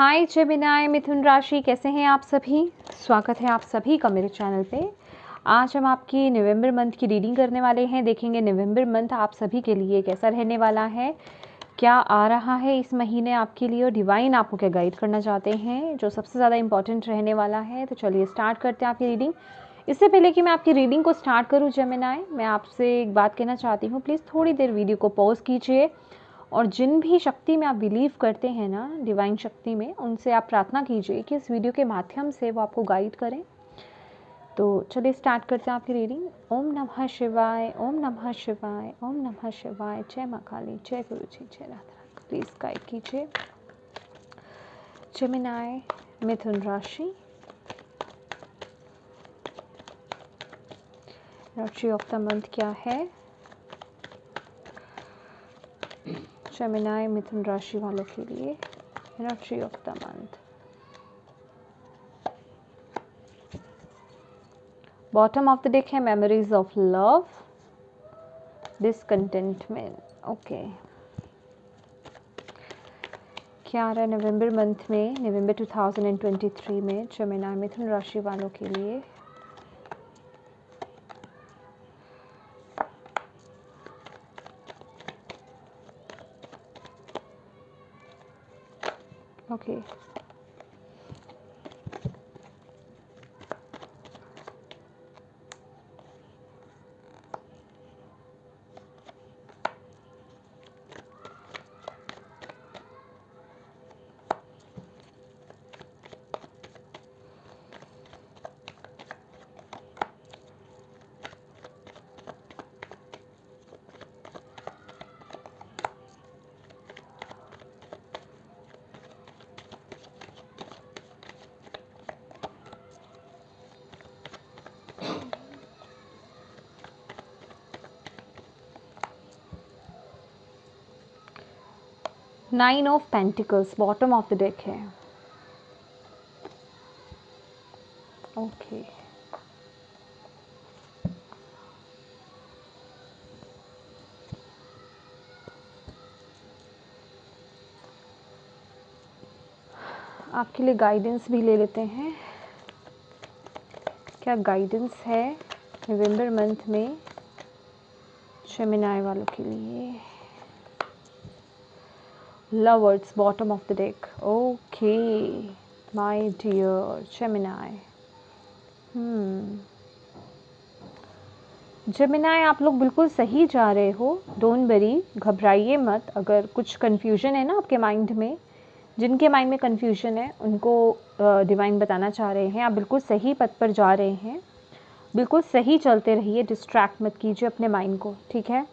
हाय Gemini मिथुन राशि, कैसे हैं आप सभी। स्वागत है आप सभी का मेरे चैनल पे। आज हम आपकी नवंबर मंथ की रीडिंग करने वाले हैं। देखेंगे नवंबर मंथ आप सभी के लिए कैसा रहने वाला है, क्या आ रहा है इस महीने आपके लिए, और डिवाइन आपको क्या गाइड करना चाहते हैं, जो सबसे ज़्यादा इंपॉर्टेंट रहने वाला है। तो चलिए स्टार्ट करते हैं आपकी रीडिंग। इससे पहले कि मैं आपकी रीडिंग को स्टार्ट करूँ जेमिनी, मैं आपसे एक बात कहना चाहती हूँ। प्लीज़ थोड़ी देर वीडियो को पॉज कीजिए और जिन भी शक्ति में आप बिलीव करते हैं ना, डिवाइन शक्ति में, उनसे आप प्रार्थना कीजिए कि इस वीडियो के माध्यम से वो आपको गाइड करें। तो चलिए स्टार्ट करते हैं आपकी रीडिंग। ओम नमः शिवाय, ओम नमः शिवाय, ओम नमः शिवाय। जय माँ काली, जय गुरु जी, जय राधा। प्लीज़ गाइड कीजिए जेमिनी मिथुन राशि। एनर्जी ऑफ द मंथ क्या है जेमिनी मिथुन राशि वालों के लिए। Energy of the month. Bottom of the deck है memories of love, discontentment. Okay, क्या आ रहा है नवंबर मंथ में, नवंबर 2023 में जेमिनी मिथुन राशि वालों के लिए। Okay, nine of pentacles bottom of the deck है। ओके, आपके लिए गाइडेंस भी ले लेते हैं। क्या गाइडेंस है नवंबर मंथ में जेमिनी वालों के लिए। Lovers bottom of the deck. Okay my dear Gemini. Gemini, आप लोग बिल्कुल सही जा रहे हो। डोंट वरी, घबराइए मत। अगर कुछ कन्फ्यूजन है ना आपके माइंड में, जिनके माइंड में कन्फ्यूजन है उनको डिवाइन बताना चाह रहे हैं आप बिल्कुल सही पथ पर जा रहे हैं। बिल्कुल सही चलते रहिए, डिस्ट्रैक्ट मत कीजिए अपने माइंड को, ठीक है।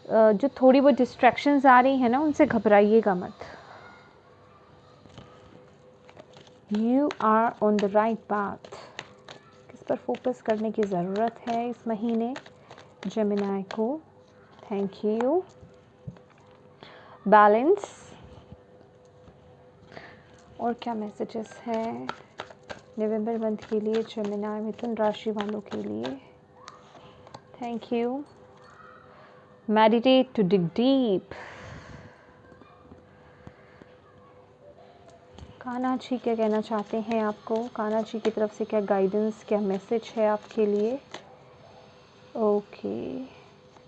जो थोड़ी बहुत डिस्ट्रैक्शंस आ रही है ना, उनसे घबराइएगा मत। You are on the right path. किस पर फोकस करने की ज़रूरत है इस महीने जेमिनी को। Thank you. बैलेंस। और क्या मैसेजेस हैं नवंबर मंथ के लिए जेमिनी मिथुन राशि वालों के लिए। Thank you. Meditate to dig deep. Kanha ji क्या कहना चाहते हैं आपको, कान्हा जी की तरफ से क्या गाइडेंस, क्या मैसेज है आपके लिए। Okay,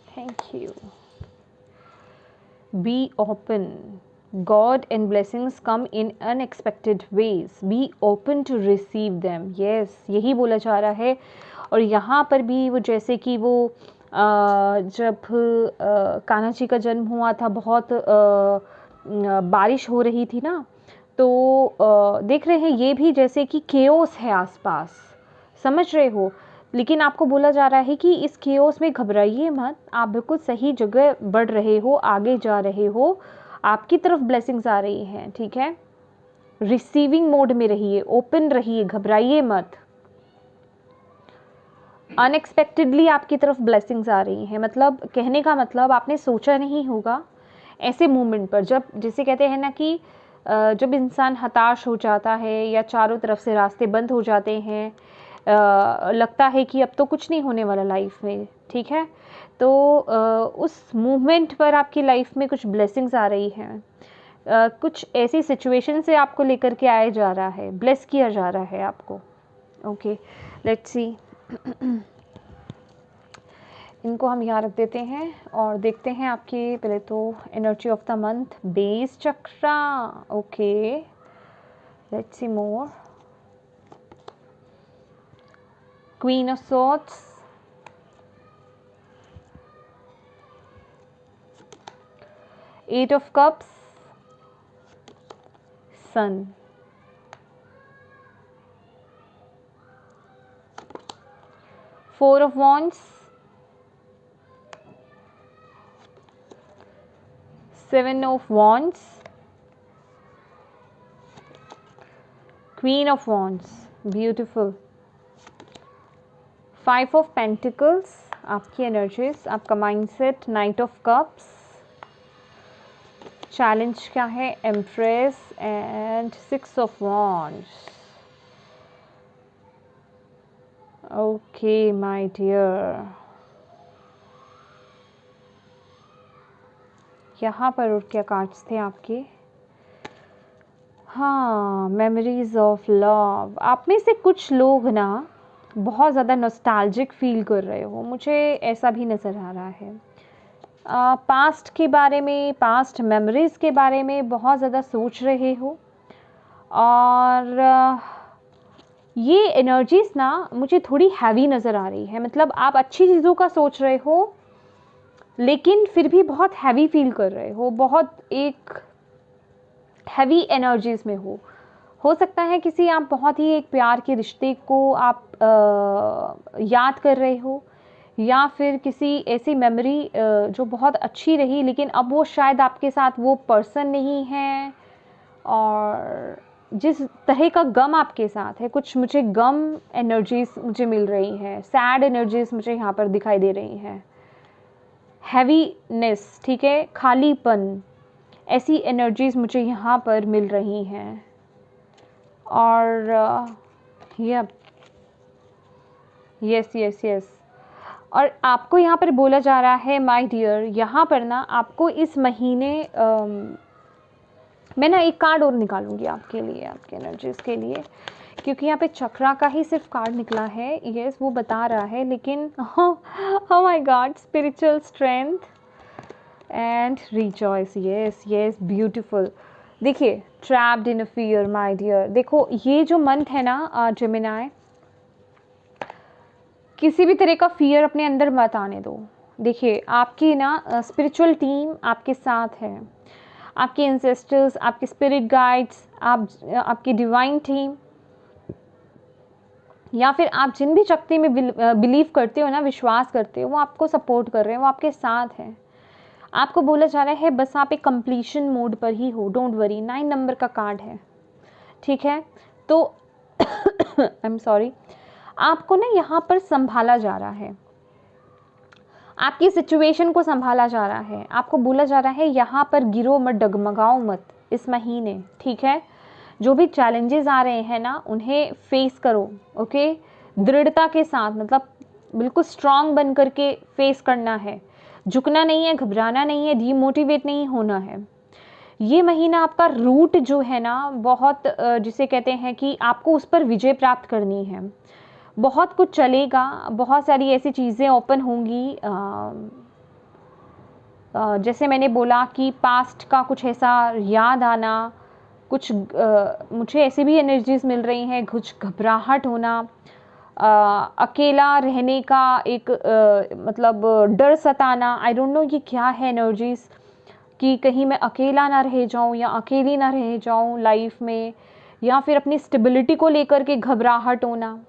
thank you. Be open, God and blessings come in unexpected ways. Be open to receive them. Yes, यही बोला जा रहा है। और यहाँ पर भी वो जैसे कि वो जब कान्हा जी का जन्म हुआ था, बहुत बारिश हो रही थी ना, तो देख रहे हैं ये भी जैसे कि केओस है आसपास, समझ रहे हो। लेकिन आपको बोला जा रहा है कि इस केओस में घबराइए मत, आप बिल्कुल सही जगह बढ़ रहे हो, आगे जा रहे हो, आपकी तरफ ब्लेसिंग्स आ रही हैं, ठीक है। रिसीविंग मोड में रहिए, ओपन रहिए, घबराइए मत। अनएक्सपेक्टेडली आपकी तरफ ब्लेसिंग्स आ रही हैं, मतलब कहने का मतलब आपने सोचा नहीं होगा ऐसे मोमेंट पर, जब जिसे कहते हैं ना कि जब इंसान हताश हो जाता है या चारों तरफ से रास्ते बंद हो जाते हैं, लगता है कि अब तो कुछ नहीं होने वाला लाइफ में, ठीक है। तो उस मोमेंट पर आपकी लाइफ में कुछ ब्लेसिंग्स आ रही हैं। कुछ ऐसी सिचुएशन से आपको लेकर के आया जा रहा है, ब्लेस किया जा रहा है आपको। ओके, लेट्स सी। इनको हम यहाँ रख देते हैं और देखते हैं आपकी पहले तो energy of the month, base chakra. Okay, let's see more. Queen of swords, eight of cups, sun, four of wands, Seven of Wands, Queen of Wands, beautiful. Five of Pentacles, आपकी एनर्जीज, आपका mindset, Knight of Cups, challenge क्या है, Empress and Six of Wands. Okay, my dear. यहाँ पर और क्या cards थे आपके? हाँ, मेमोरीज ऑफ लव। आप में से कुछ लोग ना बहुत ज़्यादा नॉस्टैल्जिक फील कर रहे हो, मुझे ऐसा भी नज़र आ रहा है। पास्ट के बारे में, पास्ट मेमोरीज़ के बारे में बहुत ज़्यादा सोच रहे हो और ये एनर्जीज़ ना मुझे थोड़ी हैवी नज़र आ रही है। मतलब आप अच्छी चीज़ों का सोच रहे हो लेकिन फिर भी बहुत हैवी फील कर रहे हो, बहुत एक हैवी एनर्जीज़ में हो सकता है किसी आप बहुत ही एक प्यार के रिश्ते को आप याद कर रहे हो, या फिर किसी ऐसी मेमोरी जो बहुत अच्छी रही लेकिन अब वो शायद आपके साथ वो पर्सन नहीं है, और जिस तरह का गम आपके साथ है, कुछ मुझे गम एनर्जीज़ मुझे मिल रही हैं, सैड एनर्जीज़ मुझे यहाँ पर दिखाई दे रही हैं, हैवीनेस, ठीक है, खालीपन, ऐसी एनर्जीज़ मुझे यहाँ पर मिल रही हैं। और यस और आपको यहाँ पर बोला जा रहा है माय डियर, यहाँ पर ना आपको इस महीने मैं ना एक कार्ड और निकालूंगी आपके लिए, आपके एनर्जीज़ के लिए, क्योंकि यहाँ पे चक्रा का ही सिर्फ कार्ड निकला है। यस, वो बता रहा है, लेकिन oh my God, spiritual strength and rejoice. Yes beautiful. देखिए, trapped in a fear my dear. देखो, ये जो मंथ है ना जेमिनी, किसी भी तरह का फियर अपने अंदर मत आने दो। देखिए, आपकी ना स्पिरिचुअल टीम आपके साथ है, आपके एंसेस्टर्स, आपके स्पिरिट गाइड्स, आपकी डिवाइन टीम, या फिर आप जिन भी शक्ति में बिलीव करते हो ना, विश्वास करते हो, वो आपको सपोर्ट कर रहे हैं, वो आपके साथ हैं। आपको बोला जा रहा है बस आप एक कंप्लीशन मोड पर ही हो, डोंट वरी। 9 नंबर का कार्ड है, ठीक है। तो आई एम सॉरी, आपको ना यहाँ पर संभाला जा रहा है, आपकी सिचुएशन को संभाला जा रहा है। आपको बोला जा रहा है यहाँ पर गिरो मत, डगमगाओ मत इस महीने, ठीक है। जो भी चैलेंजेस आ रहे हैं ना, उन्हें फेस करो, ओके, दृढ़ता के साथ, मतलब बिल्कुल स्ट्रांग बन करके फेस करना है, झुकना नहीं है, घबराना नहीं है, डीमोटिवेट नहीं होना है। ये महीना आपका रूट जो है ना, बहुत जिसे कहते हैं कि आपको उस पर विजय प्राप्त करनी है। बहुत कुछ चलेगा, बहुत सारी ऐसी चीज़ें ओपन होंगी, जैसे मैंने बोला कि पास्ट का कुछ ऐसा याद आना, कुछ मुझे ऐसी भी एनर्जीज मिल रही हैं, कुछ घबराहट होना, अकेला रहने का एक मतलब डर सताना, आई डोंट नो ये क्या है एनर्जीज, कि कहीं मैं अकेला ना रह जाऊं या अकेली ना रह जाऊं लाइफ में, या फिर अपनी स्टेबिलिटी को लेकर के घबराहट होना।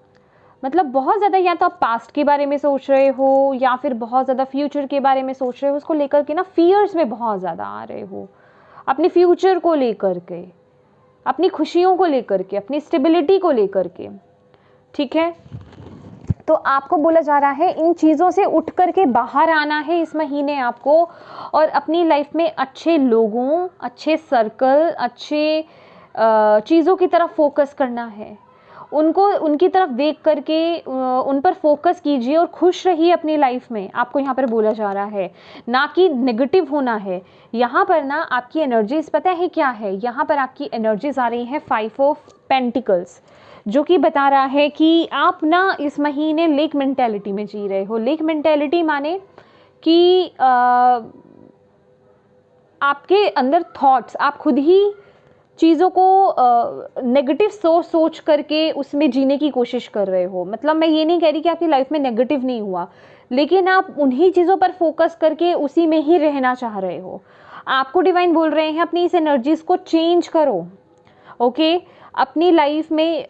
मतलब बहुत ज़्यादा या तो आप पास्ट के बारे में सोच रहे हो या फिर बहुत ज़्यादा फ्यूचर के बारे में सोच रहे हो, उसको लेकर के ना फियर्स में बहुत ज़्यादा आ रहे हो, अपने फ्यूचर को लेकर के, अपनी खुशियों को लेकर के, अपनी स्टेबिलिटी को लेकर के, ठीक है। तो आपको बोला जा रहा है इन चीज़ों से उठ कर के बाहर आना है इस महीने आपको, और अपनी लाइफ में अच्छे लोगों, अच्छे सर्कल, अच्छे चीज़ों की तरफ फोकस करना है। उनको उनकी तरफ देख करके उन पर फोकस कीजिए और खुश रहिए अपनी लाइफ में, आपको यहाँ पर बोला जा रहा है, ना कि नेगेटिव होना है। यहाँ पर ना आपकी एनर्जीज पता है क्या है, यहाँ पर आपकी एनर्जीज आ रही हैं 5 ऑफ पेंटिकल्स, जो कि बता रहा है कि आप ना इस महीने लेक मेंटेलिटी में जी रहे हो। लेक मेंटेलिटी माने कि आपके अंदर थॉट्स, आप खुद ही चीज़ों को नेगेटिव सोच करके उसमें जीने की कोशिश कर रहे हो। मतलब मैं ये नहीं कह रही कि आपकी लाइफ में नेगेटिव नहीं हुआ, लेकिन आप उन्हीं चीज़ों पर फोकस करके उसी में ही रहना चाह रहे हो। आपको डिवाइन बोल रहे हैं अपनी इस एनर्जीज को चेंज करो। ओके, अपनी लाइफ में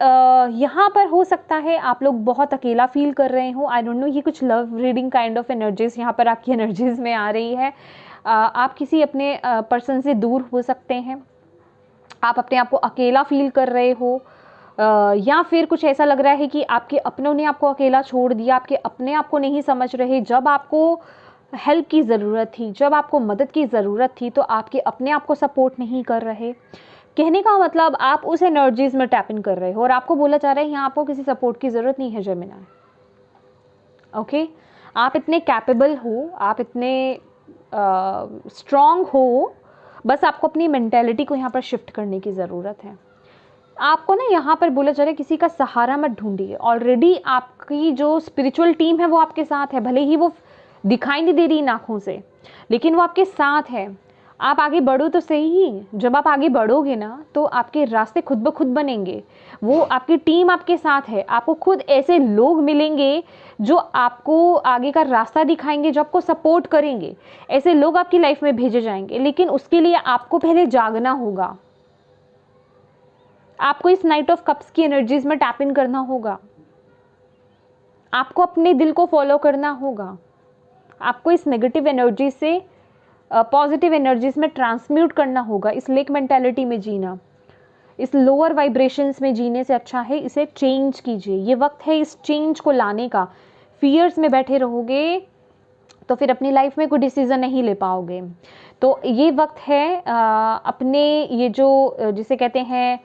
यहाँ पर हो सकता है आप लोग बहुत अकेला फील कर रहे हो। आई डोंट नो, ये कुछ love reading kind of energies यहाँ पर आपकी एनर्जीज में आ रही है। आप किसी अपने पर्सन से दूर हो सकते हैं, आप अपने आप को अकेला फील कर रहे हो, या फिर कुछ ऐसा लग रहा है कि आपके अपनों ने आपको अकेला छोड़ दिया, आपके अपने आप को नहीं समझ रहे। जब आपको हेल्प की ज़रूरत थी, जब आपको मदद की ज़रूरत थी, तो आपके अपने आप को सपोर्ट नहीं कर रहे। कहने का मतलब आप उस एनर्जीज में टैप इन कर रहे हो और आपको बोला जा रहा है यहाँ आपको किसी सपोर्ट की ज़रूरत नहीं है जेमिनी। ओके, आप इतने कैपेबल हो, आप इतने स्ट्रॉन्ग हो, बस आपको अपनी मेंटेलिटी को यहाँ पर शिफ्ट करने की ज़रूरत है। आपको ना यहाँ पर बोला जा रहा है किसी का सहारा मत ढूंढिए। ऑलरेडी आपकी जो स्पिरिचुअल टीम है वो आपके साथ है, भले ही वो दिखाई नहीं दे रही आँखों से, लेकिन वो आपके साथ है। आप आगे बढ़ो तो सही। जब आप आगे बढ़ोगे ना तो आपके रास्ते खुद ब खुद बनेंगे। वो आपकी टीम आपके साथ है, आपको खुद ऐसे लोग मिलेंगे जो आपको आगे का रास्ता दिखाएंगे, जो आपको सपोर्ट करेंगे। ऐसे लोग आपकी लाइफ में भेजे जाएंगे, लेकिन उसके लिए आपको पहले जागना होगा। आपको इस नाइट ऑफ कप्स की एनर्जीज में टैप इन करना होगा, आपको अपने दिल को फॉलो करना होगा, आपको इस नेगेटिव एनर्जी से पॉजिटिव एनर्जीज में ट्रांसम्यूट करना होगा। इस लेक मेंटालिटी में जीना, इस लोअर वाइब्रेशंस में जीने से अच्छा है इसे चेंज कीजिए। ये वक्त है इस चेंज को लाने का। फियर्स में बैठे रहोगे तो फिर अपनी लाइफ में कोई डिसीजन नहीं ले पाओगे। तो ये वक्त है अपने ये जो जिसे कहते हैं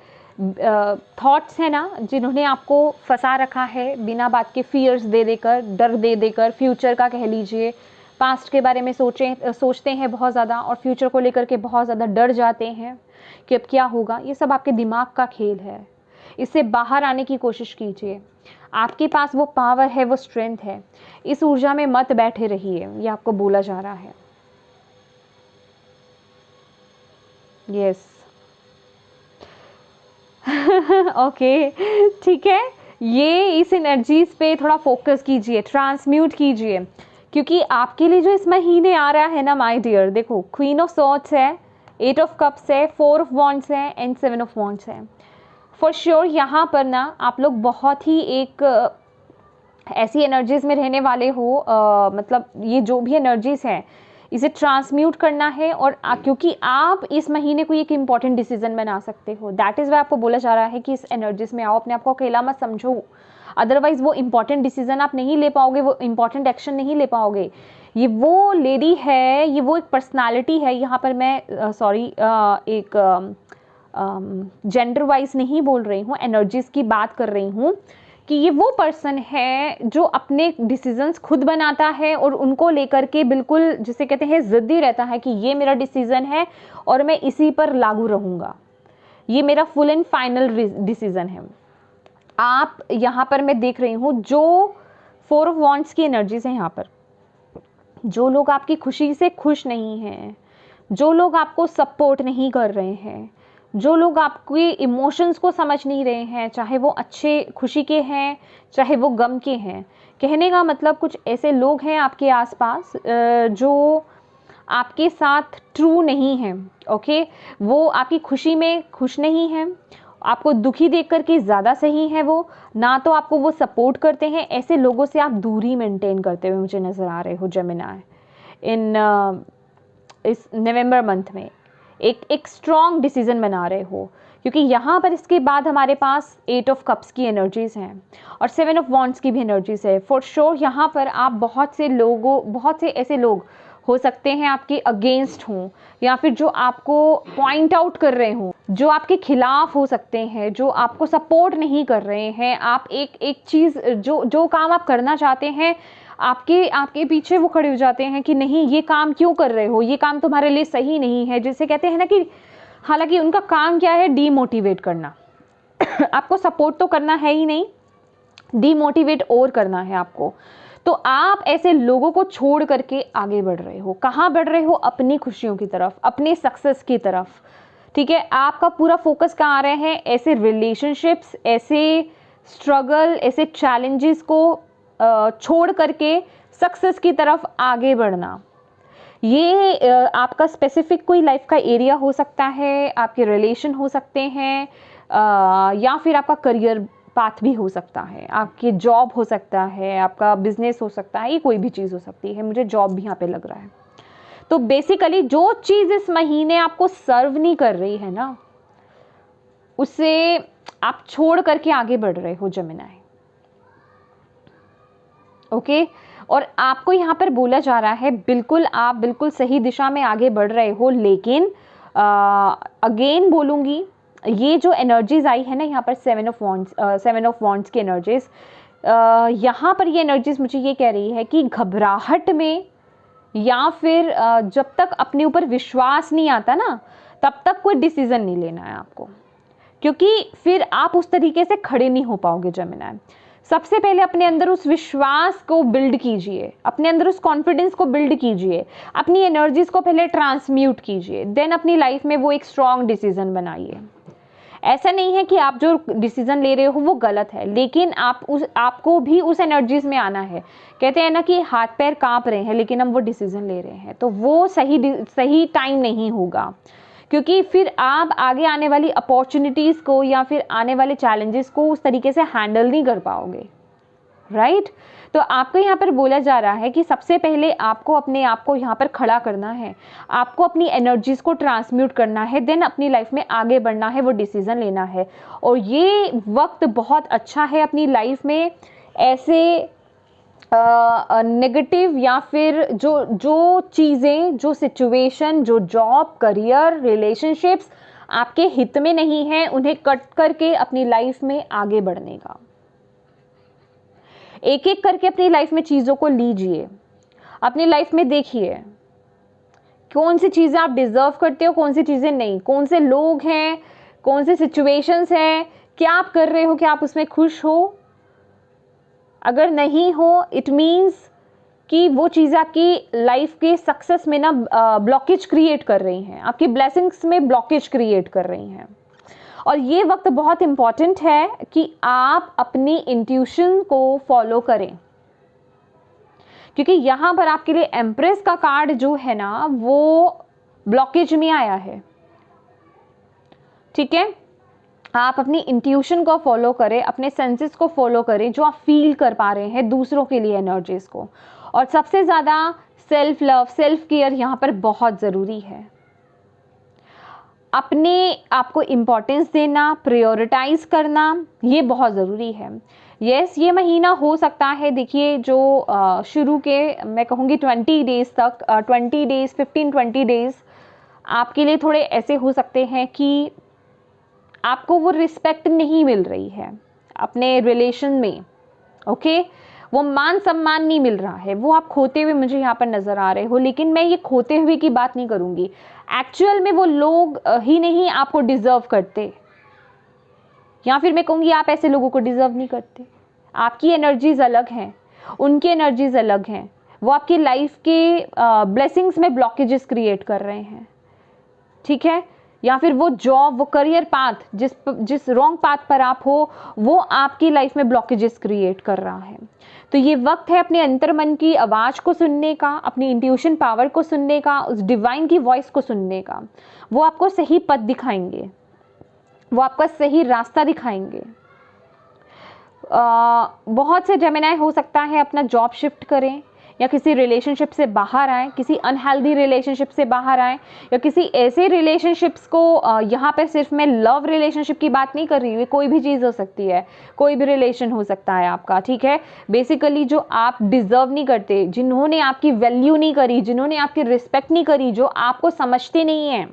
थॉट्स है ना, जिन्होंने आपको फंसा रखा है बिना बात के, फियर्स दे देकर, डर दे देकर, फ्यूचर का कह लीजिए, पास्ट के बारे में सोचते हैं बहुत ज़्यादा और फ्यूचर को लेकर के बहुत ज़्यादा डर जाते हैं कि अब क्या होगा। ये सब आपके दिमाग का खेल है, इससे बाहर आने की कोशिश कीजिए। आपके पास वो पावर है, वो स्ट्रेंथ है, इस ऊर्जा में मत बैठे रहिए, ये आपको बोला जा रहा है। यस ओके, ठीक है। ये इस एनर्जीज पे थोड़ा फोकस कीजिए, ट्रांसम्यूट कीजिए, क्योंकि आपके लिए जो इस महीने आ रहा है ना माय डियर, देखो क्वीन ऑफ सॉर्ड्स है, 8 ऑफ कप्स है, 4 ऑफ वॉन्ड्स है एंड 7 ऑफ वॉन्ड्स है। फॉर श्योर यहाँ पर ना आप लोग बहुत ही एक ऐसी एनर्जीज में रहने वाले हो, मतलब ये जो भी एनर्जीज हैं इसे ट्रांसम्यूट करना है। और क्योंकि आप इस महीने को एक इम्पॉर्टेंट डिसीजन बना सकते हो, दैट इज़ वाई आपको बोला जा रहा है कि इस एनर्जीज में आओ, अपने आप को अकेला मत समझो। अदरवाइज वो इम्पॉर्टेंट डिसीजन आप नहीं ले पाओगे, वो इम्पॉर्टेंट एक्शन नहीं ले पाओगे। ये वो लेडी है, ये वो एक पर्सनालिटी है, यहाँ पर मैं एक जेंडर वाइज नहीं बोल रही हूँ, एनर्जीज की बात कर रही हूँ कि ये वो पर्सन है जो अपने डिसीजंस खुद बनाता है और उनको लेकर के बिल्कुल जिसे कहते हैं ज़िद्दी रहता है कि ये मेरा डिसीजन है और मैं इसी पर लागू रहूँगा, ये मेरा फुल एंड फाइनल डिसीजन है। आप यहाँ पर मैं देख रही हूँ जो 4 ऑफ वॉन्ड्स की एनर्जीज है, यहाँ पर जो लोग आपकी खुशी से खुश नहीं हैं, जो लोग आपको सपोर्ट नहीं कर रहे हैं, जो लोग आपके इमोशंस को समझ नहीं रहे हैं, चाहे वो अच्छे खुशी के हैं चाहे वो गम के हैं। कहने का मतलब कुछ ऐसे लोग हैं आपके आसपास जो आपके साथ ट्रू नहीं हैं। ओके, वो आपकी खुशी में खुश नहीं हैं, आपको दुखी देख कर के ज़्यादा सही है, वो ना तो आपको वो सपोर्ट करते हैं। ऐसे लोगों से आप दूरी मेंटेन करते हुए मुझे नज़र आ रहे हो जेमिनी इन इस नवंबर मंथ में। एक स्ट्रॉन्ग डिसीजन बना रहे हो, क्योंकि यहाँ पर इसके बाद हमारे पास 8 ऑफ कप्स की एनर्जीज़ हैं और 7 ऑफ वॉन्ड्स की भी एनर्जीज़ है। फॉर श्योर यहाँ पर आप बहुत से ऐसे लोग हो सकते हैं आपके अगेंस्ट हों, या फिर जो आपको पॉइंट आउट कर रहे हों, जो आपके खिलाफ हो सकते हैं, जो आपको सपोर्ट नहीं कर रहे हैं। आप एक चीज़ जो काम आप करना चाहते हैं, आपके पीछे वो खड़े हो जाते हैं कि नहीं, ये काम क्यों कर रहे हो, ये काम तुम्हारे लिए सही नहीं है। जैसे कहते हैं ना कि हालांकि उनका काम क्या है, डीमोटिवेट करना। आपको सपोर्ट तो करना है ही नहीं, डीमोटिवेट और करना है आपको। तो आप ऐसे लोगों को छोड़ करके आगे बढ़ रहे हो। कहाँ बढ़ रहे हो? अपनी खुशियों की तरफ, अपने सक्सेस की तरफ। ठीक है, आपका पूरा फोकस कहाँ आ रहे हैं? ऐसे रिलेशनशिप्स, ऐसे स्ट्रगल, ऐसे चैलेंजेस को छोड़ करके सक्सेस की तरफ आगे बढ़ना। ये आपका स्पेसिफिक कोई लाइफ का एरिया हो सकता है, आपके रिलेशन हो सकते हैं, या फिर आपका करियर पाथ भी हो सकता है, आपकी जॉब हो सकता है, आपका बिजनेस हो सकता है, ये कोई भी चीज़ हो सकती है। मुझे जॉब भी यहाँ पे लग रहा है। तो बेसिकली जो चीज़ इस महीने आपको सर्व नहीं कर रही है ना, उसे आप छोड़ करके आगे बढ़ रहे हो जेमिनी। ओके, और आपको यहाँ पर बोला जा रहा है बिल्कुल, आप बिल्कुल सही दिशा में आगे बढ़ रहे हो। लेकिन अगेन बोलूँगी, ये जो एनर्जीज आई है ना यहाँ पर, 7 ऑफ वॉन्ड्स की एनर्जीज, यहाँ पर ये एनर्जीज मुझे ये कह रही है कि घबराहट में, या फिर जब तक अपने ऊपर विश्वास नहीं आता ना, तब तक कोई डिसीजन नहीं लेना है आपको, क्योंकि फिर आप उस तरीके से खड़े नहीं हो पाओगे जेमिनी। सबसे पहले अपने अंदर उस विश्वास को बिल्ड कीजिए, अपने अंदर उस कॉन्फिडेंस को बिल्ड कीजिए, अपनी एनर्जीज को पहले ट्रांसम्यूट कीजिए, देन अपनी लाइफ में वो एक स्ट्रॉन्ग डिसीजन बनाइए। ऐसा नहीं है कि आप जो डिसीजन ले रहे हो वो गलत है, लेकिन आपको भी उस एनर्जीज में आना है। कहते हैं ना कि हाथ पैर कांप रहे हैं लेकिन हम वो डिसीजन ले रहे हैं, तो वो सही टाइम नहीं होगा, क्योंकि फिर आप आगे आने वाली अपॉर्चुनिटीज़ को या फिर आने वाले चैलेंजेस को उस तरीके से हैंडल नहीं कर पाओगे। राइट? तो आपको यहाँ पर बोला जा रहा है कि सबसे पहले आपको अपने आप को यहाँ पर खड़ा करना है, आपको अपनी एनर्जीज को ट्रांसम्यूट करना है, देन अपनी लाइफ में आगे बढ़ना है, वो डिसीजन लेना है। और ये वक्त बहुत अच्छा है अपनी लाइफ में ऐसे नेगेटिव या फिर जो चीज़ें, जो सिचुएशन, जो जॉब, करियर, रिलेशनशिप्स आपके हित में नहीं है, उन्हें कट करके अपनी लाइफ में आगे बढ़ने का। एक एक करके अपनी लाइफ में चीज़ों को लीजिए, अपनी लाइफ में देखिए कौन सी चीज़ें आप डिजर्व करते हो, कौन सी चीज़ें नहीं, कौन से लोग हैं, कौन से सिचुएशंस हैं, क्या आप कर रहे हो, क्या आप उसमें खुश हो। अगर नहीं हो, इट मीन्स कि वो चीज़ें आपकी लाइफ के सक्सेस में ना ब्लॉकेज क्रिएट कर रही हैं, आपकी ब्लेसिंग्स में ब्लॉकेज क्रिएट कर रही हैं। और ये वक्त बहुत इम्पॉर्टेंट है कि आप अपनी इंट्यूशन को फॉलो करें, क्योंकि यहाँ पर आपके लिए एम्प्रेस का कार्ड जो है ना, वो ब्लॉकेज में आया है। ठीक है, आप अपनी इंट्यूशन को फॉलो करें, अपने सेंसेस को फॉलो करें, जो आप फील कर पा रहे हैं दूसरों के लिए एनर्जीज को। और सबसे ज़्यादा सेल्फ लव, सेल्फ केयर यहाँ पर बहुत ज़रूरी है। अपने आप को इम्पोर्टेंस देना, प्रायोरिटाइज करना, ये बहुत ज़रूरी है। यस, ये महीना हो सकता है, देखिए जो शुरू के मैं कहूँगी 20 डेज़ तक, 20 डेज़ 15-20 डेज़ आपके लिए थोड़े ऐसे हो सकते हैं कि आपको वो रिस्पेक्ट नहीं मिल रही है अपने रिलेशन में। ओके, वो मान सम्मान नहीं मिल रहा है, वो आप खोते हुए मुझे यहाँ पर नज़र आ रहे हो। लेकिन मैं ये खोते हुए की बात नहीं करूँगी, एक्चुअल में वो लोग ही नहीं आपको डिज़र्व करते, या फिर मैं कहूँगी आप ऐसे लोगों को डिज़र्व नहीं करते। आपकी एनर्जीज अलग हैं, उनकी एनर्जीज अलग हैं, वो आपकी लाइफ के ब्लेसिंग्स में ब्लॉकेजेस क्रिएट कर रहे हैं। ठीक है, या फिर वो जॉब, वो करियर पाथ, जिस रॉन्ग पाथ पर आप हो, वो आपकी लाइफ में ब्लॉकेजेस क्रिएट कर रहा है। तो ये वक्त है अपने अंतर्मन की आवाज़ को सुनने का, अपनी इंट्यूशन पावर को सुनने का, उस डिवाइन की वॉइस को सुनने का। वो आपको सही पथ दिखाएंगे, वो आपका सही रास्ता दिखाएंगे। बहुत से जेमिनी हो सकता है अपना जॉब शिफ्ट करें, या किसी रिलेशनशिप से बाहर आएँ, किसी अनहेल्दी रिलेशनशिप से बाहर आएँ, या किसी ऐसे रिलेशनशिप्स को यहाँ पर सिर्फ मैं लव रिलेशनशिप की बात नहीं कर रही हूँ, कोई भी चीज़ हो सकती है, कोई भी रिलेशन हो सकता है आपका, ठीक है। बेसिकली जो आप डिज़र्व नहीं करते, जिन्होंने आपकी वैल्यू नहीं करी, जिन्होंने आपकी रिस्पेक्ट नहीं करी, जो आपको समझते नहीं हैं,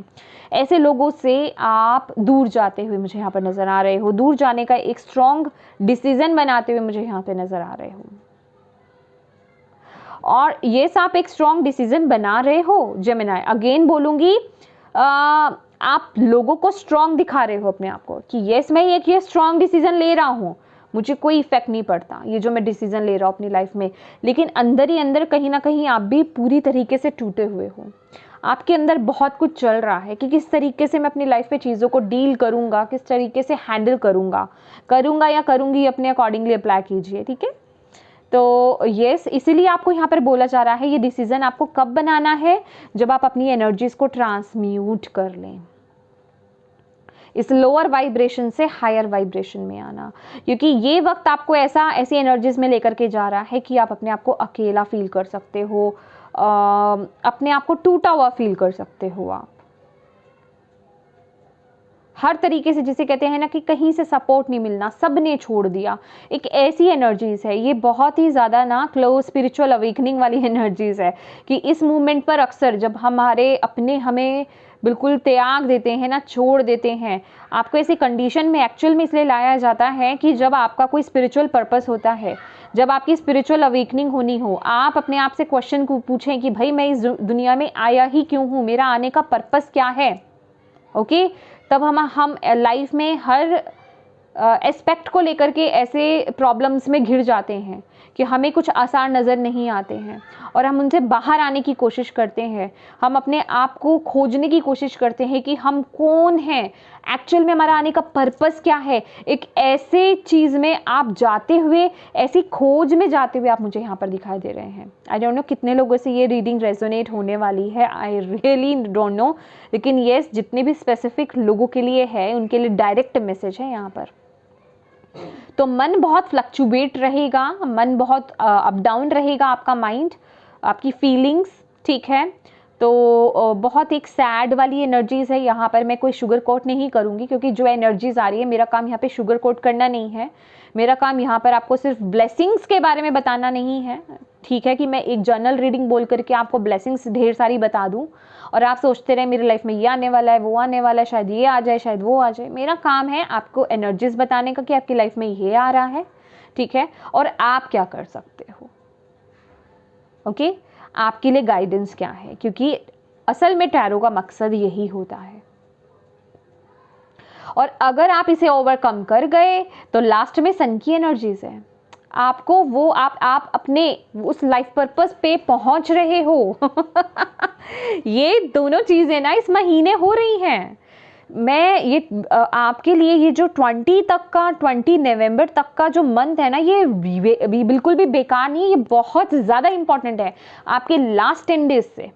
ऐसे लोगों से आप दूर जाते हुए मुझे यहाँ पर नज़र आ रहे हो। दूर जाने का एक स्ट्रॉन्ग डिसीजन बनाते हुए मुझे यहाँ पे नज़र आ रहे हो, और ये आप एक स्ट्रॉन्ग डिसीजन बना रहे हो जेमिनी। अगेन बोलूँगी, आप लोगों को स्ट्रॉन्ग दिखा रहे हो अपने आप को कि यस मैं ये स्ट्रॉन्ग डिसीजन ले रहा हूँ, मुझे कोई इफेक्ट नहीं पड़ता ये जो मैं डिसीजन ले रहा हूँ अपनी लाइफ में। लेकिन अंदर ही अंदर कहीं ना कहीं आप भी पूरी तरीके से टूटे हुए हो। आपके अंदर बहुत कुछ चल रहा है कि किस तरीके से मैं अपनी लाइफ में चीज़ों को डील करूँगा, किस तरीके से हैंडल करूँगा या करूँगी, अपने अकॉर्डिंगली अप्लाई कीजिए, ठीक है। तो यस, इसीलिए आपको यहाँ पर बोला जा रहा है ये डिसीजन आपको कब बनाना है, जब आप अपनी एनर्जीज को ट्रांसम्यूट कर लें, इस लोअर वाइब्रेशन से हायर वाइब्रेशन में आना। क्योंकि ये वक्त आपको ऐसी एनर्जीज में लेकर के जा रहा है कि आप अपने आप को अकेला फील कर सकते हो, अपने आप को टूटा हुआ फील कर सकते हो आप हर तरीके से, जिसे कहते हैं ना कि कहीं से सपोर्ट नहीं मिलना, सब ने छोड़ दिया। एक ऐसी एनर्जीज है, ये बहुत ही ज़्यादा ना क्लोज स्पिरिचुअल अवेकनिंग वाली एनर्जीज है कि इस मूवमेंट पर अक्सर जब हमारे अपने हमें बिल्कुल त्याग देते हैं ना, छोड़ देते हैं, आपको ऐसी कंडीशन में एक्चुअल में इसलिए लाया जाता है कि जब आपका कोई स्पिरिचुअल पर्पस होता है, जब आपकी स्पिरिचुअल अवेकनिंग होनी हो, आप अपने आप से क्वेश्चन को पूछें कि भाई मैं इस दुनिया में आया ही क्यों हूँ, मेरा आने का पर्पस क्या है। ओके, तब हम लाइफ में हर एस्पेक्ट को लेकर के ऐसे प्रॉब्लम्स में घिर जाते हैं कि हमें कुछ आसार नज़र नहीं आते हैं और हम उनसे बाहर आने की कोशिश करते हैं। हम अपने आप को खोजने की कोशिश करते हैं कि हम कौन हैं, एक्चुअल में हमारा आने का पर्पस क्या है। एक ऐसे चीज़ में आप जाते हुए, ऐसी खोज में जाते हुए आप मुझे यहाँ पर दिखाई दे रहे हैं। आई डोंट नो कितने लोगों से ये रीडिंग रेजोनेट होने वाली है, आई रियली डोंट नो, लेकिन येस जितने भी स्पेसिफिक लोगों के लिए है उनके लिए डायरेक्ट मैसेज है यहाँ पर। तो मन बहुत फ्लक्चुएट रहेगा, मन बहुत अप डाउन रहेगा, आपका माइंड, आपकी फीलिंग्स, ठीक है। तो बहुत एक सैड वाली एनर्जीज है यहाँ पर। मैं कोई शुगर कोट नहीं करूँगी क्योंकि जो एनर्जीज आ रही है, मेरा काम यहाँ पे शुगर कोट करना नहीं है। मेरा काम यहाँ पर आपको सिर्फ ब्लेसिंग्स के बारे में बताना नहीं है, ठीक है, कि मैं एक जर्नल रीडिंग बोल करके आपको ब्लेसिंग्स ढेर सारी बता दूँ और आप सोचते रहे मेरी लाइफ में ये आने वाला है, वो आने वाला है, शायद ये आ जाए, शायद वो आ जाए। मेरा काम है आपको एनर्जीज बताने का कि आपकी लाइफ में ये आ रहा है, ठीक है, और आप क्या कर सकते हो। ओके, आपके लिए गाइडेंस क्या है, क्योंकि असल में टैरो का मकसद यही होता है। और अगर आप इसे ओवरकम कर गए तो लास्ट में सन की एनर्जीज है, आपको वो आप अपने उस लाइफ पर्पस पे पहुंच रहे हो। ये दोनों चीजें ना इस महीने हो रही हैं। मैं ये आपके लिए ये जो 20 नवंबर तक का जो मंथ है ना, ये बिल्कुल भी बेकार नहीं है, ये बहुत ज़्यादा इंपॉर्टेंट है। आपके लास्ट 10 डेज से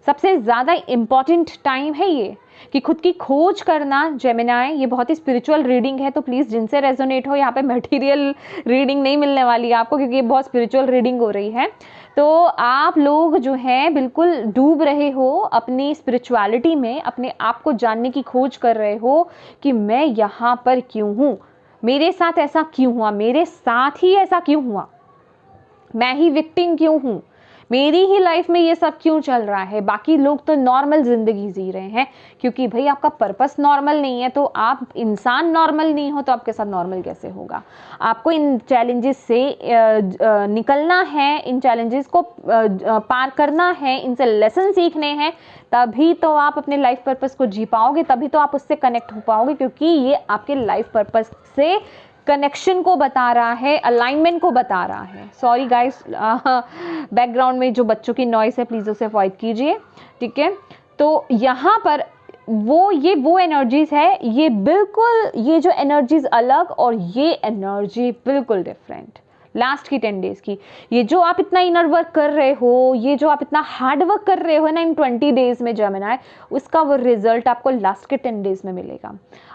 सबसे ज़्यादा इम्पॉर्टेंट टाइम है ये कि खुद की खोज करना। जेमिनी, ये बहुत ही स्पिरिचुअल रीडिंग है, तो प्लीज़ जिनसे रेजोनेट हो, यहाँ पे मटेरियल रीडिंग नहीं मिलने वाली है आपको क्योंकि ये बहुत स्पिरिचुअल रीडिंग हो रही है। तो आप लोग जो हैं बिल्कुल डूब रहे हो अपनी स्पिरिचुअलिटी में, अपने आप को जानने की खोज कर रहे हो कि मैं यहाँ पर क्यों हूँ, मेरे साथ ऐसा क्यों हुआ, मेरे साथ ही ऐसा क्यों हुआ, मैं ही विक्टिम क्यों हूँ, मेरी ही लाइफ में ये सब क्यों चल रहा है, बाकी लोग तो नॉर्मल ज़िंदगी जी रहे हैं। क्योंकि भाई आपका पर्पस नॉर्मल नहीं है, तो आप इंसान नॉर्मल नहीं हो तो आपके साथ नॉर्मल कैसे होगा। आपको इन चैलेंजेस से निकलना है, इन चैलेंजेस को पार करना है, इनसे लेसन सीखने हैं, तभी तो आप अपने लाइफ पर्पस को जी पाओगे, तभी तो आप उससे कनेक्ट हो पाओगे, क्योंकि ये आपके लाइफ पर्पस से कनेक्शन को बता रहा है, अलाइनमेंट को बता रहा है। सॉरी गाइस, बैकग्राउंड में जो बच्चों की नॉइस है प्लीज़ उसे अवॉइड कीजिए, ठीक है। तो यहाँ पर वो एनर्जीज है, ये बिल्कुल, ये जो एनर्जीज अलग और ये एनर्जी बिल्कुल डिफरेंट। लास्ट की 10 डेज की। ये जो आप इतना इनर वर्क कर रहे हो, ये जो आप इतना हार्ड वर्क कर रहे हो ना इन 20 डेज में जेमिनी, उसका वो रिजल्ट आपको लास्ट के 10 डेज में मिलेगा।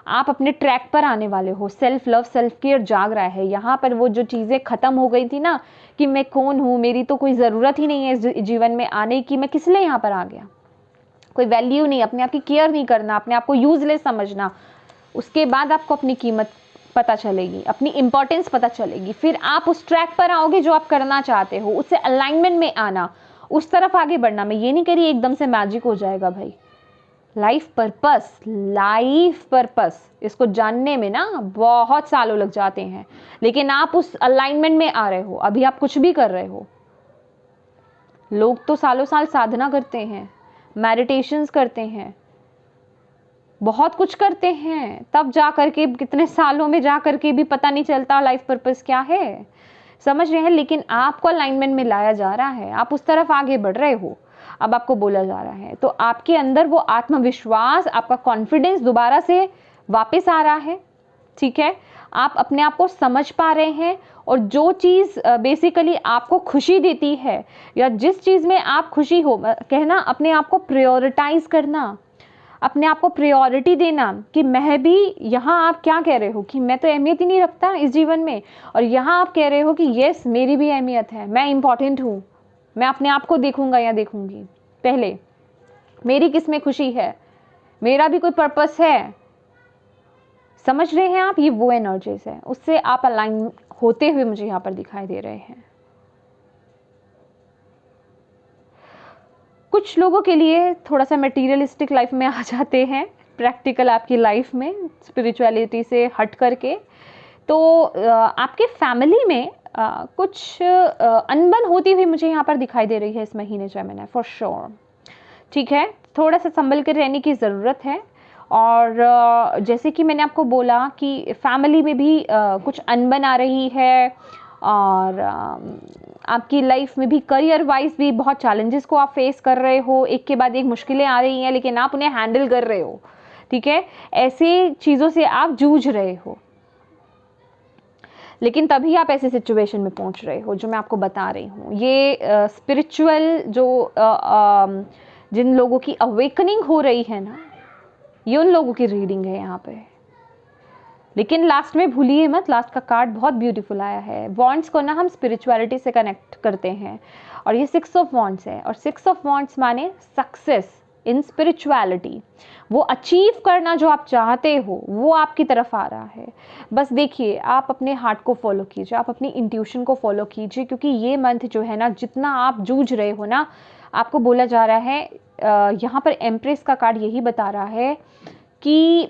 आप अपने ट्रैक पर आने वाले हो। सेल्फ लव, सेल्फ केयर जाग रहा है यहाँ पर। वो जो चीज़ें ख़त्म हो गई थी ना कि मैं कौन हूँ, मेरी तो कोई ज़रूरत ही नहीं है इस जीवन में आने की, मैं किस लिए यहाँ पर आ गया, कोई वैल्यू नहीं, अपने आप की केयर नहीं करना, अपने आप को यूजलेस समझना। उसके बाद आपको अपनी कीमत पता चलेगी, अपनी इंपॉर्टेंस पता चलेगी। फिर आप उस ट्रैक पर आओगे जो आप करना चाहते हो, उससे अलाइनमेंट में आना, उस तरफ आगे बढ़ना। मैं ये नहीं कह रही एकदम से मैजिक हो जाएगा भाई। लाइफ पर्पस इसको जानने में ना बहुत सालों लग जाते हैं, लेकिन आप उस अलाइनमेंट में आ रहे हो। अभी आप कुछ भी कर रहे हो, लोग तो सालों साल साधना करते हैं, मेडिटेशंस करते हैं, बहुत कुछ करते हैं, तब जा करके कितने सालों में जा करके भी पता नहीं चलता लाइफ पर्पस क्या है, समझ रहे हैं। लेकिन आपको अलाइनमेंट में लाया जा रहा है, आप उस तरफ आगे बढ़ रहे हो। अब आपको बोला जा रहा है तो आपके अंदर वो आत्मविश्वास, आपका कॉन्फिडेंस दोबारा से वापस आ रहा है, ठीक है। आप अपने आप को समझ पा रहे हैं, और जो चीज़ बेसिकली आपको खुशी देती है, या जिस चीज़ में आप खुशी हो, कहना अपने आप को प्रायोरिटाइज करना, अपने आप को प्रायोरिटी देना कि मैं भी, यहाँ आप क्या कह रहे हो कि मैं तो अहमियत ही नहीं रखता इस जीवन में, और यहाँ आप कह रहे हो कि यस मेरी भी अहमियत है, मैं इम्पॉर्टेंट हूँ, मैं अपने आप को देखूंगा या देखूंगी पहले, मेरी किस में खुशी है, मेरा भी कोई पर्पस है। समझ रहे हैं आप, ये वो एनर्जीज है, उससे आप अलाइन होते हुए मुझे यहाँ पर दिखाई दे रहे हैं। कुछ लोगों के लिए थोड़ा सा मटेरियलिस्टिक लाइफ में आ जाते हैं, प्रैक्टिकल आपकी लाइफ में, स्पिरिचुअलिटी से हट करके। तो आपके फैमिली में कुछ अनबन होती हुई मुझे यहाँ पर दिखाई दे रही है इस महीने जेमिनी, फॉर श्योर, ठीक है। थोड़ा सा संभल कर रहने की ज़रूरत है। और जैसे कि मैंने आपको बोला कि फैमिली में भी कुछ अनबन आ रही है, और आपकी लाइफ में भी करियर वाइज भी बहुत चैलेंजेस को आप फेस कर रहे हो, एक के बाद एक मुश्किलें आ रही हैं, लेकिन आप उन्हें हैंडल कर रहे हो, ठीक है। ऐसे चीज़ों से आप जूझ रहे हो, लेकिन तभी आप ऐसे सिचुएशन में पहुंच रहे हो जो मैं आपको बता रही हूँ। ये स्पिरिचुअल जो जिन लोगों की अवेकनिंग हो रही है ना, ये उन लोगों की रीडिंग है यहाँ पे। लेकिन लास्ट में भूलिए मत, लास्ट का कार्ड बहुत ब्यूटीफुल आया है। वॉन्ड्स को ना हम स्पिरिचुअलिटी से कनेक्ट करते हैं, और ये 6 ऑफ वॉन्ड्स है, और 6 ऑफ वॉन्ड्स माने सक्सेस इन स्पिरिचुअलिटी। वो अचीव करना जो आप चाहते हो वो आपकी तरफ आ रहा है। बस देखिए, आप अपने हार्ट को फॉलो कीजिए, आप अपनी इंट्यूशन को फॉलो कीजिए, क्योंकि ये मंथ जो है ना, जितना आप जूझ रहे हो ना, आपको बोला जा रहा है, यहाँ पर एम्प्रेस का कार्ड यही बता रहा है कि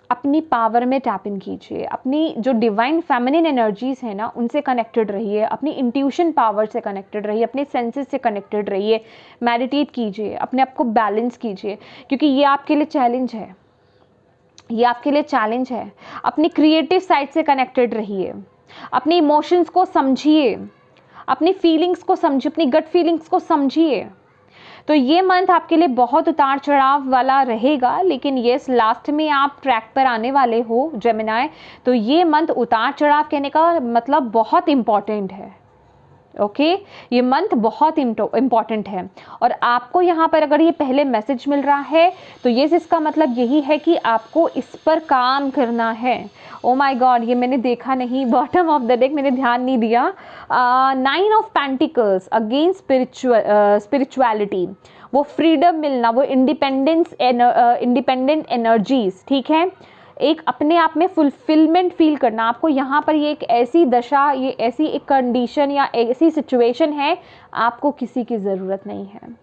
अपनी पावर में टैप इन कीजिए, अपनी जो डिवाइन फेमिनिन एनर्जीज है ना उनसे कनेक्टेड रहिए, अपनी इंट्यूशन पावर से कनेक्टेड रहिए, अपने सेंसेस से कनेक्टेड रहिए, मेडिटेट कीजिए, अपने आप को बैलेंस कीजिए, क्योंकि ये आपके लिए चैलेंज है, ये आपके लिए चैलेंज है। अपनी क्रिएटिव साइड से कनेक्टेड रहिए, अपने इमोशंस को समझिए, अपनी फीलिंग्स को समझिए, अपनी गट फीलिंग्स को समझिए। तो ये मंथ आपके लिए बहुत उतार चढ़ाव वाला रहेगा, लेकिन यस, लास्ट में आप ट्रैक पर आने वाले हो जेमिनी। तो ये मंथ उतार चढ़ाव कहने का मतलब बहुत इम्पॉर्टेंट है, ओके। ये मंथ बहुत इम्पॉर्टेंट है, और आपको यहाँ पर अगर ये पहले मैसेज मिल रहा है तो ये इसका मतलब यही है कि आपको इस पर काम करना है। ओ माय गॉड, ये मैंने देखा नहीं, बॉटम ऑफ द डेक मैंने ध्यान नहीं दिया। 9 ऑफ पेंटिकल्स अगेंस्ट स्पिरिचुअलिटी, वो फ्रीडम मिलना, वो इंडिपेंडेंट एनर्जीज, ठीक है, एक अपने आप में फुलफिलमेंट फील करना। आपको यहाँ पर ये एक ऐसी दशा, ये ऐसी एक कंडीशन या ऐसी सिचुएशन है, आपको किसी की ज़रूरत नहीं है।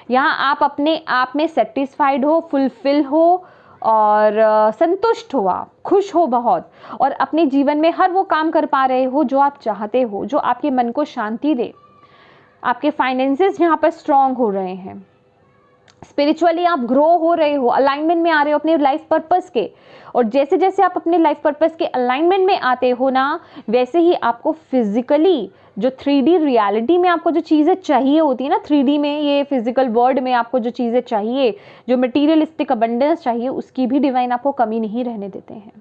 यहाँ आप अपने आप में सेटिस्फाइड हो, फुलफिल हो, और संतुष्ट हो, आप खुश हो बहुत, और अपने जीवन में हर वो काम कर पा रहे हो जो आप चाहते हो, जो आपके मन को शांति दे। आपके फाइनेंसेस यहाँ पर स्ट्रॉन्ग हो रहे हैं, स्पिरिचुअली आप ग्रो हो रहे हो, अलाइनमेंट में आ रहे हो अपने लाइफ पर्पस के। और जैसे जैसे आप अपने लाइफ पर्पस के अलाइनमेंट में आते हो ना, वैसे ही आपको फिजिकली जो 3D रियलिटी में आपको जो चीज़ें चाहिए होती है ना, 3D में, ये फिजिकल वर्ल्ड में आपको जो चीज़ें चाहिए, जो मटीरियलिस्टिक अबंडेंस चाहिए, उसकी भी डिवाइन आपको कमी नहीं रहने देते हैं।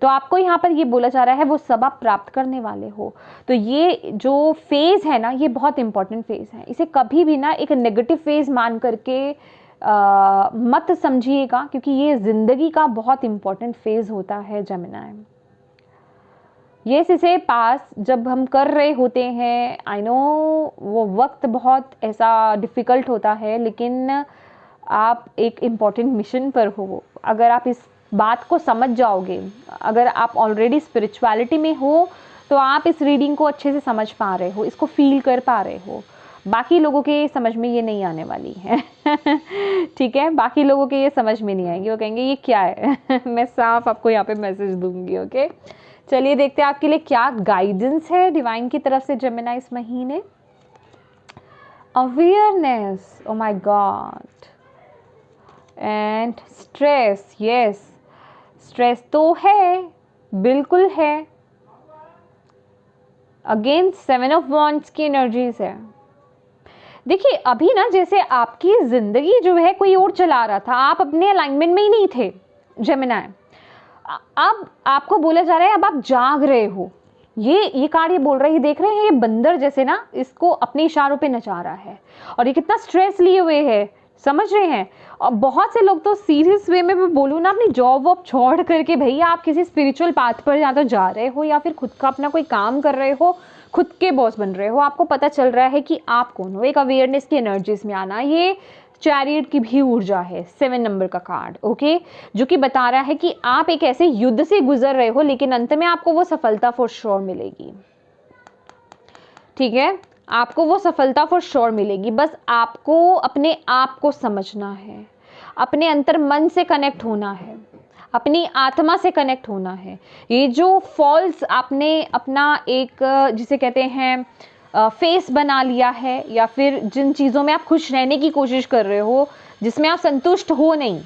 तो आपको यहाँ पर ये बोला जा रहा है वो सब आप प्राप्त करने वाले हो। तो ये जो फेज़ है ना, ये बहुत इंपॉर्टेंट फेज़ है। इसे कभी भी ना एक नेगेटिव फेज़ मान करके मत समझिएगा, क्योंकि ये ज़िंदगी का बहुत इंपॉर्टेंट फेज़ होता है जेमिनी। इसे पास जब हम कर रहे होते हैं, आई नो वो वक्त बहुत ऐसा डिफ़िकल्ट होता है, लेकिन आप एक इम्पॉर्टेंट मिशन पर हो। अगर आप इस बात को समझ जाओगे, अगर आप ऑलरेडी स्पिरिचुअलिटी में हो, तो आप इस रीडिंग को अच्छे से समझ पा रहे हो, इसको फील कर पा रहे हो। बाकी लोगों के समझ में ये नहीं आने वाली है ठीक है, बाकी लोगों के ये समझ में नहीं आएंगे, वो कहेंगे ये क्या है मैं साफ आपको यहाँ पे मैसेज दूंगी। ओके, चलिए देखते हैं आपके लिए क्या गाइडेंस है डिवाइन की तरफ से जेमिनी इस महीने। Awareness, O my God, and stress. Yes, stress तो है, बिल्कुल है। अगेन 7 ऑफ वॉन्ड्स की एनर्जीज है। देखिए अभी ना जैसे आपकी जिंदगी जो है कोई और चला रहा था, आप अपने अलाइनमेंट में ही नहीं थे जेमिनी। अब आपको बोला जा रहा है अब आप जाग रहे हो। ये कार्ड ये बोल रहा है, ये देख रहे हैं ये बंदर जैसे ना इसको अपने इशारों पे नचा रहा है, और ये कितना स्ट्रेस लिए हुए है, समझ रहे हैं। और बहुत से लोग तो सीरियस वे में मैं बोलूँ ना, अपनी जॉब वॉब छोड़ करके भैया आप किसी स्पिरिचुअल पाथ पर या तो जा रहे हो या फिर खुद का अपना कोई काम कर रहे हो, खुद के बॉस बन रहे हो। आपको पता चल रहा है कि आप कौन हो। एक अवेयरनेस की एनर्जीज में आना, ये चैरियट की भी ऊर्जा है, 7 नंबर का कार्ड। ओके, जो कि बता रहा है कि आप एक ऐसे युद्ध से गुजर रहे हो, लेकिन अंत में आपको वो सफलता फॉर श्योर मिलेगी। ठीक है, आपको वो सफलता फॉर श्योर मिलेगी। बस आपको अपने आप को समझना है, अपने अंतर मन से कनेक्ट होना है, अपनी आत्मा से कनेक्ट होना है। ये जो फॉल्स आपने अपना एक जिसे कहते हैं फेस बना लिया है, या फिर जिन चीज़ों में आप खुश रहने की कोशिश कर रहे हो, जिसमें आप संतुष्ट हो नहीं,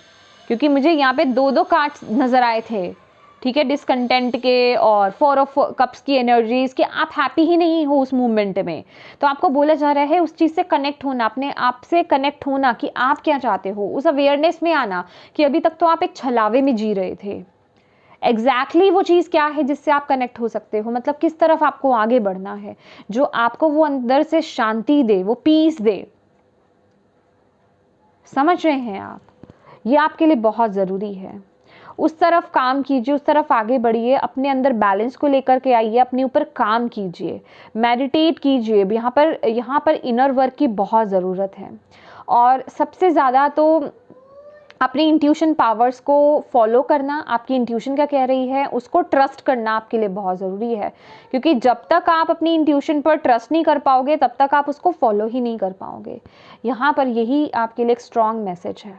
क्योंकि मुझे यहाँ पे 2 कार्ड्स नज़र आए थे। ठीक है, डिसकंटेंट के और 4 ऑफ कप्स की एनर्जीज कि आप हैप्पी ही नहीं हो उस मूवमेंट में। तो आपको बोला जा रहा है उस चीज़ से कनेक्ट होना, अपने आप से कनेक्ट होना कि आप क्या चाहते हो, उस अवेयरनेस में आना कि अभी तक तो आप एक छलावे में जी रहे थे। एग्जैक्टली वो चीज़ क्या है जिससे आप कनेक्ट हो सकते हो, मतलब किस तरफ आपको आगे बढ़ना है, जो आपको वो अंदर से शांति दे, वो पीस दे। समझ रहे हैं आप, ये आपके लिए बहुत ज़रूरी है। उस तरफ काम कीजिए, उस तरफ आगे बढ़िए, अपने अंदर बैलेंस को लेकर के आइए, अपने ऊपर काम कीजिए, मेडिटेट कीजिए। यहाँ पर इनर वर्क की बहुत ज़रूरत है, और सबसे ज़्यादा तो अपनी इंट्यूशन पावर्स को फॉलो करना, आपकी इंट्यूशन क्या कह रही है उसको ट्रस्ट करना आपके लिए बहुत ज़रूरी है। क्योंकि जब तक आप अपनी इंट्यूशन पर ट्रस्ट नहीं कर पाओगे, तब तक आप उसको फॉलो ही नहीं कर पाओगे। यहाँ पर यही आपके लिए एक स्ट्रॉन्ग मैसेज है।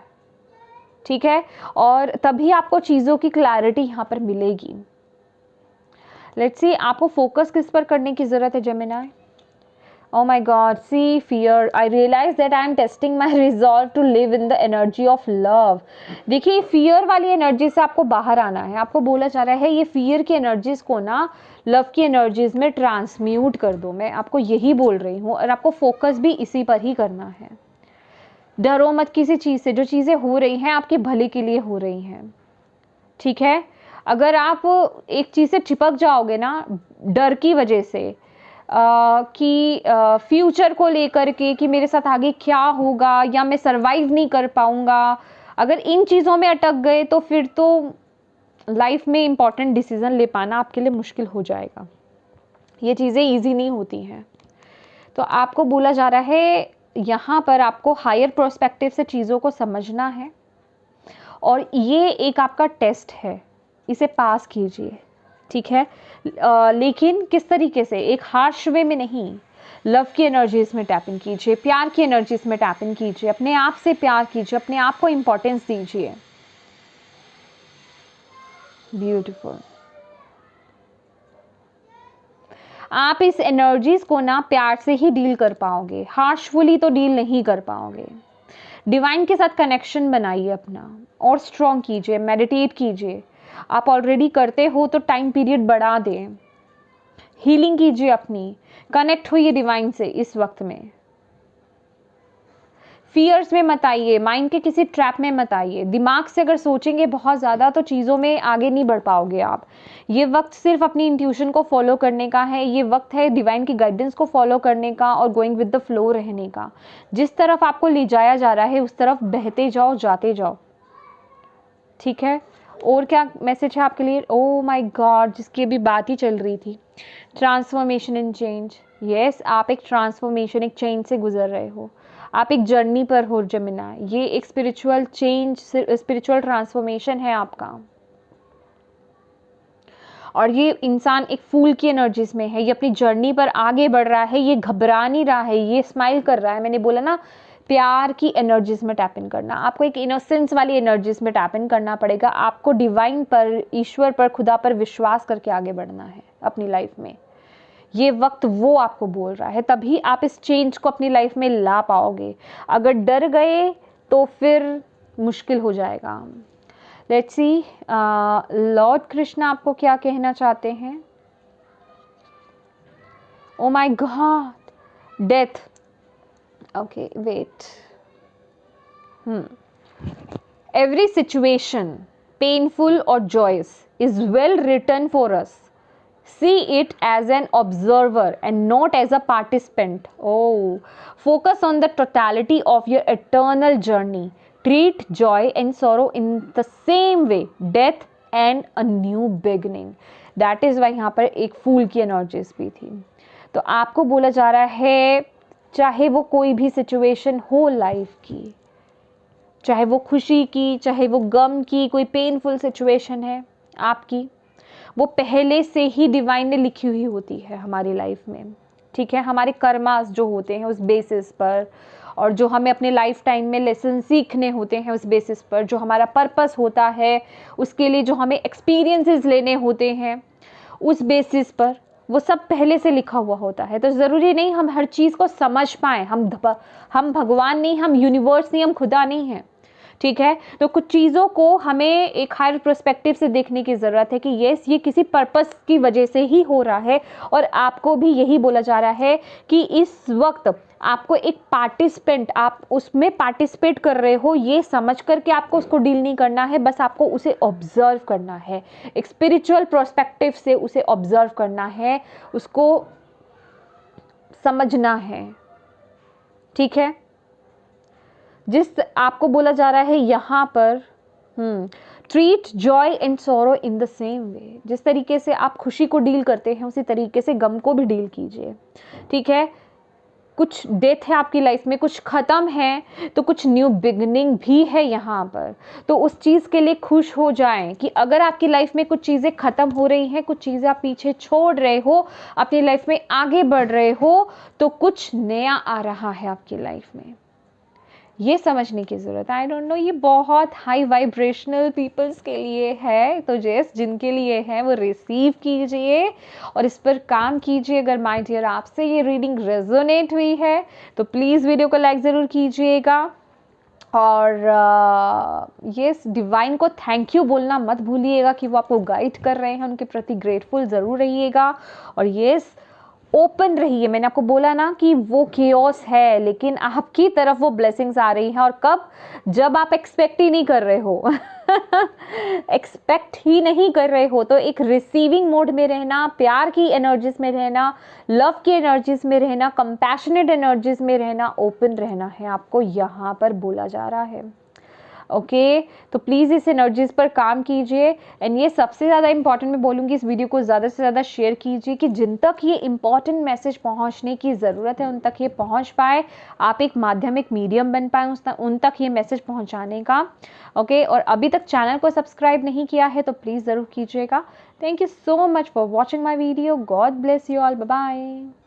ठीक है, और तभी आपको चीज़ों की क्लैरिटी यहाँ पर मिलेगी। लेट्स सी, आपको फोकस किस पर करने की ज़रूरत है Gemini. Oh my God, see fear. I realize that I am testing my resolve to live in the energy of love. देखिए फियर वाली एनर्जी से आपको बाहर आना है। आपको बोला जा रहा है ये फियर की एनर्जीज को ना लव की एनर्जीज में ट्रांसम्यूट कर दो। मैं आपको यही बोल रही हूँ, और आपको फोकस भी इसी पर ही करना है। डरो मत किसी चीज़ से, जो चीज़ें हो रही हैं आपके भले के लिए हो रही हैं। ठीक है, अगर आप एक चीज़ से चिपक जाओगे ना डर की वजह से, कि फ्यूचर को लेकर के कि मेरे साथ आगे क्या होगा या मैं सरवाइव नहीं कर पाऊंगा, अगर इन चीज़ों में अटक गए तो फिर तो लाइफ में इम्पॉर्टेंट डिसीज़न ले पाना आपके लिए मुश्किल हो जाएगा। ये चीज़ें इजी नहीं होती हैं। तो आपको बोला जा रहा है यहाँ पर आपको हायर प्रोस्पेक्टिव से चीज़ों को समझना है, और ये एक आपका टेस्ट है, इसे पास कीजिए। ठीक है, लेकिन किस तरीके से, एक हार्श वे में नहीं, लव की एनर्जीज में टैप इन कीजिए, प्यार की एनर्जीज में टैप इन कीजिए, अपने आप से प्यार कीजिए, अपने आप को इम्पोर्टेंस दीजिए। ब्यूटीफुल। आप इस एनर्जीज को ना प्यार से ही डील कर पाओगे, हार्शफुली तो डील नहीं कर पाओगे। डिवाइन के साथ कनेक्शन बनाइए अपना, और स्ट्रॉन्ग कीजिए, मेडिटेट कीजिए। आप ऑलरेडी करते हो तो टाइम पीरियड बढ़ा दें, हीलिंग कीजिए अपनी, कनेक्ट होइए डिवाइन से इस वक्त में। फियर्स में मत आइए, माइंड के किसी ट्रैप में मत आइए। दिमाग से अगर सोचेंगे बहुत ज़्यादा तो चीज़ों में आगे नहीं बढ़ पाओगे आप। ये वक्त सिर्फ अपनी इंट्यूशन को फॉलो करने का है, ये वक्त है डिवाइन की गाइडेंस को फॉलो करने का और गोइंग विद द फ्लो रहने का। जिस तरफ आपको ले जाया जा रहा है उस तरफ बहते जाओ, जाते जाओ, ठीक है। और क्या मैसेज है आपके लिए? ओह माय गॉड, जिसकी अभी बात ही चल रही थी, ट्रांसफॉर्मेशन एंड चेंज। यस, आप एक ट्रांसफॉर्मेशन, एक चेंज से गुजर रहे हो, आप एक जर्नी पर हो जमिना। ये एक स्पिरिचुअल चेंज, स्पिरिचुअल ट्रांसफॉर्मेशन है आपका। और ये इंसान एक फूल की एनर्जीज में है, ये अपनी जर्नी पर आगे बढ़ रहा है, ये घबरा नहीं रहा है, ये स्माइल कर रहा है। मैंने बोला ना, प्यार की एनर्जीज में टैप इन करना, आपको एक इनोसेंस वाली एनर्जीज में टैप इन करना पड़ेगा। आपको डिवाइन पर, ईश्वर पर, खुदा पर विश्वास करके आगे बढ़ना है अपनी लाइफ में। ये वक्त वो आपको बोल रहा है, तभी आप इस चेंज को अपनी लाइफ में ला पाओगे। अगर डर गए तो फिर मुश्किल हो जाएगा। लेट्स सी, लॉर्ड कृष्ण आपको क्या कहना चाहते हैं? Oh my God, death. Okay, wait. Every situation, painful or joyous, is well written for us. See it as an observer and not as a participant. Oh, focus on the totality of your eternal journey. Treat joy and sorrow in the same way, death and a new beginning. That is why यहाँ पर एक फूल की energies भी थी। तो आपको बोला जा रहा है, चाहे वो कोई भी सिचुएशन हो लाइफ की, चाहे वो खुशी की, चाहे वो गम की, कोई पेनफुल सिचुएशन है आपकी, वो पहले से ही डिवाइन ने लिखी हुई होती है हमारी लाइफ में, ठीक है। हमारे कर्मास जो होते हैं उस बेसिस पर, और जो हमें अपने लाइफ टाइम में लेसन सीखने होते हैं उस बेसिस पर, जो हमारा पर्पस होता है, उसके लिए जो हमें एक्सपीरियंसेस लेने होते हैं उस बेसिस पर, वो सब पहले से लिखा हुआ होता है। तो ज़रूरी नहीं हम हर चीज़ को समझ पाएँ। हम भगवान नहीं, हम यूनिवर्स नहीं, हम खुदा नहीं हैं, ठीक है। तो कुछ चीज़ों को हमें एक हायर पर्सपेक्टिव से देखने की ज़रूरत है कि यस, ये किसी पर्पस की वजह से ही हो रहा है। और आपको भी यही बोला जा रहा है कि इस वक्त आपको एक पार्टिसिपेंट, आप उसमें पार्टिसिपेट कर रहे हो, ये समझ करके आपको उसको डील नहीं करना है, बस आपको उसे ऑब्जर्व करना है, एक स्पिरिचुअल पर्सपेक्टिव से उसे ऑब्जर्व करना है, उसको समझना है, ठीक है। जिस आपको बोला जा रहा है यहाँ पर, treat Joy and sorrow in the same way. जिस तरीके से आप खुशी को डील करते हैं उसी तरीके से गम को भी डील कीजिए, ठीक है। कुछ डेथ है आपकी लाइफ में, कुछ ख़त्म है, तो कुछ न्यू बिगनिंग भी है यहाँ पर। तो उस चीज़ के लिए खुश हो जाएं कि अगर आपकी लाइफ में कुछ चीज़ें ख़त्म हो रही हैं, कुछ चीज़ें आप पीछे छोड़ रहे हो, अपनी लाइफ में आगे बढ़ रहे हो, तो कुछ नया आ रहा है आपकी लाइफ में। ये समझने की ज़रूरत है। आई डोंट नो, ये बहुत हाई वाइब्रेशनल पीपल्स के लिए है, तो जैस जिनके लिए है वो रिसीव कीजिए और इस पर काम कीजिए। अगर माय डियर आपसे ये रीडिंग रेजोनेट हुई है तो प्लीज़ वीडियो को लाइक ज़रूर कीजिएगा। और यस, डिवाइन को थैंक यू बोलना मत भूलिएगा कि वो आपको गाइड कर रहे हैं, उनके प्रति ग्रेटफुल ज़रूर रहिएगा। और यस, ओपन रहिए। मैंने आपको बोला ना कि वो केओस है, लेकिन आपकी तरफ वो ब्लेसिंग्स आ रही हैं। और कब? जब आप एक्सपेक्ट ही नहीं कर रहे हो एक्सपेक्ट ही नहीं कर रहे हो, तो एक रिसीविंग मोड में रहना, प्यार की एनर्जीज में रहना, लव की एनर्जीज में रहना, कंपैशनेट एनर्जीज में रहना, ओपन रहना है आपको यहाँ पर बोला जा रहा है। ओके, तो प्लीज़ इस एनर्जीज़ पर काम कीजिए। एंड ये सबसे ज़्यादा इंपॉर्टेंट मैं बोलूँगी, इस वीडियो को ज़्यादा से ज़्यादा शेयर कीजिए कि जिन तक ये इंपॉर्टेंट मैसेज पहुँचने की ज़रूरत है उन तक ये पहुँच पाए। आप एक माध्यम, एक मीडियम बन पाए उन तक ये मैसेज पहुँचाने का। ओके, और अभी तक चैनल को सब्सक्राइब नहीं किया है तो प्लीज़ ज़रूर कीजिएगा। Thank you so much for watching my video. God bless you all. Bye bye.